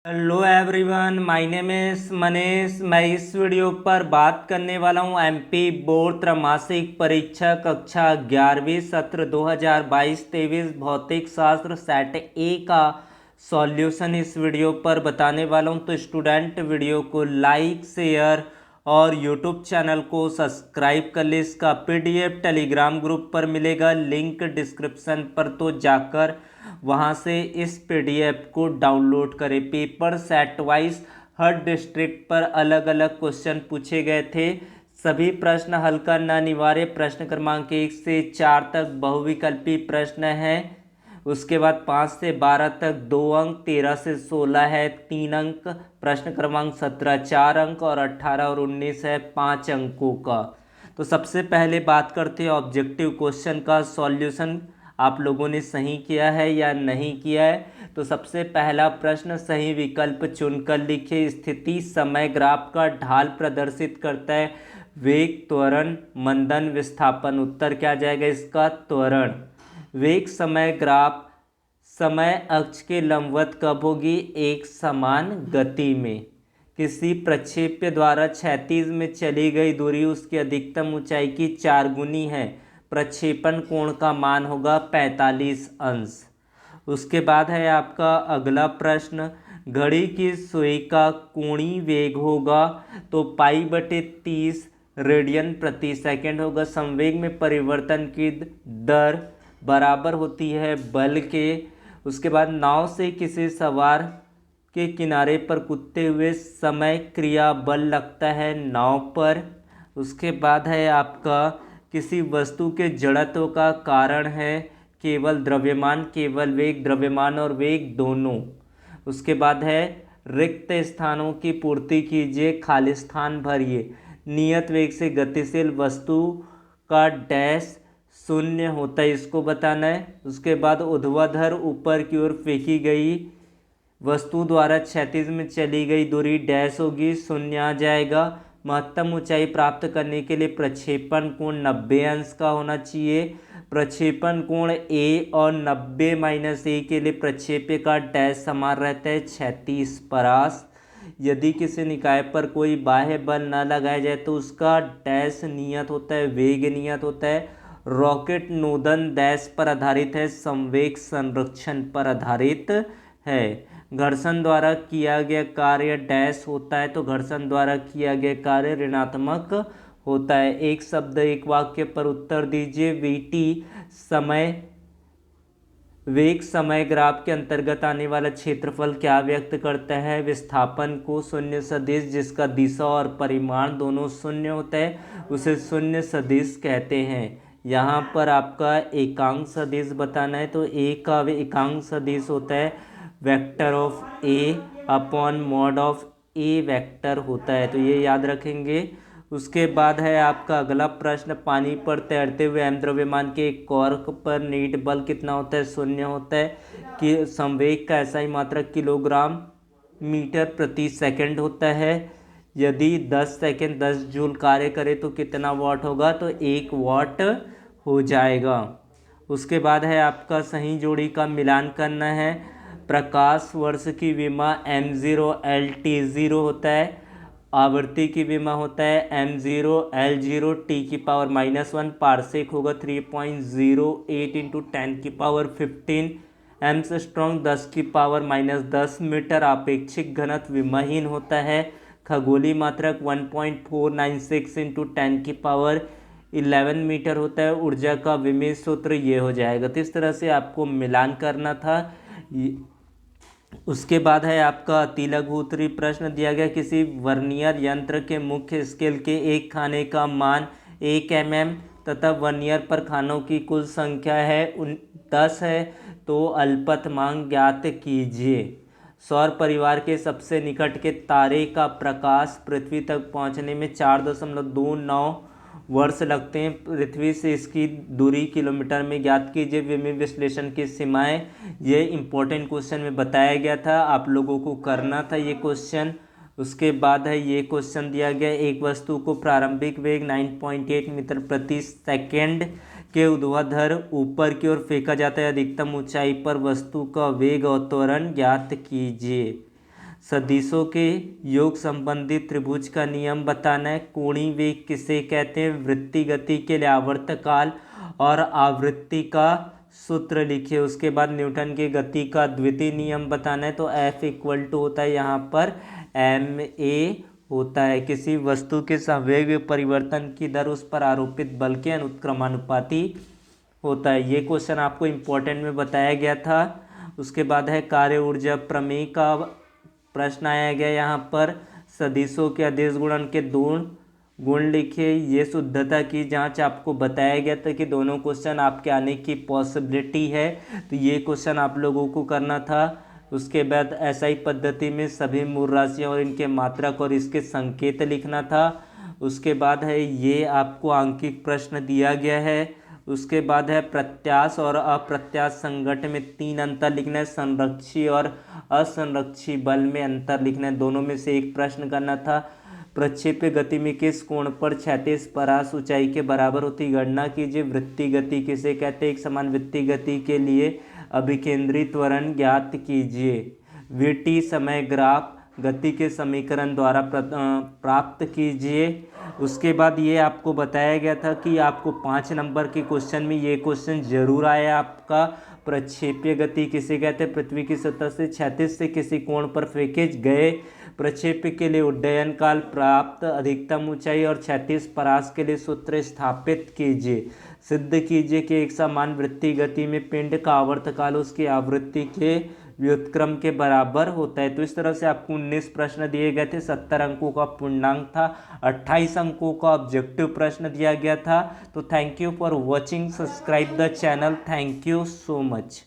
Hello everyone, my name is Manish. मैं इस video पर बात करने वाला हूं एमपी बोर्ड त्रैमासिक परीक्षा कक्षा 11वीं सत्र 2022-23 भौतिक शास्त्र सेट ए का सॉल्यूशन इस वीडियो पर बताने वाला हूं। तो स्टूडेंट वीडियो को लाइक शेयर और यूट्यूब चैनल को सब्सक्राइब कर ले। इसका पीडीएफ टेलीग्राम ग्रुप पर मिलेगा, लिंक डिस्क्रिप्शन पर, तो जाकर वहां से इस पीडीएफ को डाउनलोड करें। पेपर सेट वाइज हर डिस्ट्रिक्ट पर अलग अलग क्वेश्चन पूछे गए थे। सभी प्रश्न हल करना अनिवार्य। प्रश्न क्रमांक 1 से 4 तक बहुविकल्पी प्रश्न है। उसके बाद 5 से 12 तक 2 अंक, 13 से 16 है 3 अंक, प्रश्न क्रमांक 17 4 अंक और 18 और 19 है 5 अंकों का। तो सबसे पहले बात करते हैं ऑब्जेक्टिव क्वेश्चन का सॉल्यूशन आप लोगों ने सही किया है या नहीं किया है। तो सबसे पहला प्रश्न, सही विकल्प चुनकर लिखिए। स्थिति समय ग्राफ का ढाल प्रदर्शित करता है, वेग, त्वरण, मंदन, विस्थापन। उत्तर क्या जाएगा इसका? त्वरण। वेग समय ग्राफ समय अक्ष के लंबवत कब होगी? एक समान गति में। किसी प्रक्षेप्य द्वारा क्षैतिज में चली गई दूरी उसकी अधिकतम ऊंचाई की 4 गुनी है। प्रक्षेपण कोण का मान होगा 45 अंश। उसके बाद है आपका अगला प्रश्न, घड़ी की सुई का कोणीय वेग होगा तो पाई/30 रेडियन प्रति सेकंड होगा। संवेग में परिवर्तन की दर बराबर होती है बल के। उसके बाद नाव से किसी सवार के किनारे पर कूदते हुए समय क्रिया बल लगता है नाव पर। उसके बाद है आपका किसी वस्तु के जड़त्व का कारण है केवल द्रव्यमान, केवल वेग, द्रव्यमान और वेग दोनों। उसके बाद है रिक्त स्थानों की पूर्ति कीजिए, खाली स्थान भरिए। नियत वेग से गतिशील वस्तु का डैश शून्य होता है, इसको बताना है। उसके बाद ऊर्ध्वाधर ऊपर की ओर फेंकी गई वस्तु द्वारा क्षैतिज में चली गई दूरी डैश होगी, शून्य आ जाएगा। महत्तम ऊंचाई प्राप्त करने के लिए प्रक्षेपण कोण 90 अंश का होना चाहिए। प्रक्षेपण कोण ए और 90 - ए के लिए प्रक्षेप्य का डैश समान रहता है 36 परास। यदि किसी निकाय पर कोई बाह्य बल न लगाया जाए तो उसका डैश नियत होता है, वेग नियत होता है। रॉकेट नोदन डैश पर आधारित है, संवेग संरक्षण पर आधारित है। घर्षण द्वारा किया गया कार्य डैश होता है, तो घर्षण द्वारा किया गया कार्य ऋणात्मक होता है। एक शब्द एक वाक्य पर उत्तर दीजिए। वीटी समय वेग समय ग्राफ के अंतर्गत आने वाला क्षेत्रफल क्या व्यक्त करता है? विस्थापन को शून्य सदिश जिसका दिशा और परिमाण दोनों शून्य होता है उसे शून्य सदिश कहते हैं। यहाँ पर आपका एकांक सदिश बताना है, तो ए का एकांक सदिश होता है vector of A upon mod of A vector होता है, तो ये याद रखेंगे। उसके बाद है आपका अगला प्रश्न, पानी पर तैरते हुए एम द्रव्यमान के एक कॉर्क पर नीट बल कितना होता है? शून्य होता है। कि संवेग का ऐसा ही मात्रक किलोग्राम मीटर प्रति सेकंड होता है। यदि 10 सेकंड 10 जूल कार्य करे तो कितना वाट होगा? तो 1 वाट हो जाएगा। उसके बाद है आपका सही जोड़ी का मिलान करना है। प्रकाश वर्ष की विमा m0 LT0 होता है। आवृत्ति की विमा होता है m0 L0 T⁻⁻1। पारसेक होगा 3.08 × 10⁻15। एम्स्ट्रॉन्ग 10⁻−10 मीटर। आपेक्षिक घनत्व विमाहीन होता है। खगोलीय मात्रक 1.496 × 10⁻11 मीटर होता है। ऊर्जा का विमेय सूत्र ये हो जाएगा। तो इस तरह से आपको मिलान करना था। उसके बाद है आपका अति लघु उत्तरीय प्रश्न दिया गया, किसी वर्नियर यंत्र के मुख्य स्केल के एक खाने का मान 1 mm तथा वर्नियर पर खानों की कुल संख्या है 10 है, तो अल्पतमांक ज्ञात कीजिए। सौर परिवार के सबसे निकट के तारे का प्रकाश पृथ्वी तक पहुंचने में 4.29 वर्ष लगते हैं। पृथ्वी से इसकी दूरी किलोमीटर में ज्ञात कीजिए। विमीय विश्लेषण की सीमाएं, ये इंपॉर्टेंट क्वेश्चन में बताया गया था, आप लोगों को करना था ये क्वेश्चन। उसके बाद है ये क्वेश्चन दिया गया, एक वस्तु को प्रारंभिक वेग 9.8 मीटर प्रति सेकेंड के ऊर्ध्वाधर ऊपर की ओर फेंका जाता है। अधिकतम ऊंचाई पर वस्तु का वेग और त्वरण ज्ञात कीजिए। सदिशों के योग संबंधी त्रिभुज का नियम बताना है। कोणीय वेग किसे कहते हैं? वृत्तीय गति के लिए आवर्तकाल और आवृत्ति का सूत्र लिखिए। उसके बाद न्यूटन के गति का द्वितीय नियम बताना है, तो F इक्वल टू होता है यहाँ पर ma होता है। किसी वस्तु के संवेग परिवर्तन की दर उस पर आरोपित बल के अनुक्रमानुपाती होता है। ये क्वेश्चन आपको इम्पोर्टेंट में बताया गया था। उसके बाद है कार्य ऊर्जा प्रमेय का प्रश्न आया गया यहाँ पर। सदिशों के अदिश गुणन के दो गुण लिखिए। ये शुद्धता की जांच आपको बताया गया था कि दोनों क्वेश्चन आपके आने की पॉसिबिलिटी है, तो ये क्वेश्चन आप लोगों को करना था। उसके बाद एसआई पद्धति में सभी मूल राशियाँ और इनके मात्रक और इसके संकेत लिखना था। उसके बाद है ये आपको आंकिक प्रश्न दिया गया है। उसके बाद है प्रत्यास्थ और अप्रत्यास्थ संघट में 3 अंतर लिखना है। संरक्षी और असंरक्षी बल में अंतर लिखना है। दोनों में से एक प्रश्न करना था। प्रक्षेप्य गति में किस कोण पर क्षैतिज परास ऊंचाई के बराबर होती? गणना कीजिए। वृत्तीय गति किसे कहते हैं? एक समान वृत्तीय गति के लिए अभिकेंद्रित त्वरण ज्ञात कीजिए। वीटी समय ग्राफ गति के समीकरण द्वारा प्राप्त कीजिए। उसके बाद ये आपको बताया गया था कि आपको 5 नंबर के क्वेश्चन में ये क्वेश्चन जरूर आया आपका। प्रक्षेपीय गति किसे कहते हैं? पृथ्वी की सतह से क्षैतिज से किसी कोण पर फेंके गए प्रक्षेप्य के लिए उड्डयन काल, प्राप्त अधिकतम ऊंचाई और क्षैतिज परास के लिए सूत्र स्थापित कीजिए। सिद्ध कीजिए कि एक समान वृत्तीय गति में पिंड का आवर्तकाल उसकी आवृत्ति के व्युत्क्रम के बराबर होता है। तो इस तरह से आपको 19 प्रश्न दिए गए थे। 70 अंकों का पूर्णांक था, 28 अंकों का ऑब्जेक्टिव प्रश्न दिया गया था। तो thank you for watching, subscribe the channel. Thank you so much.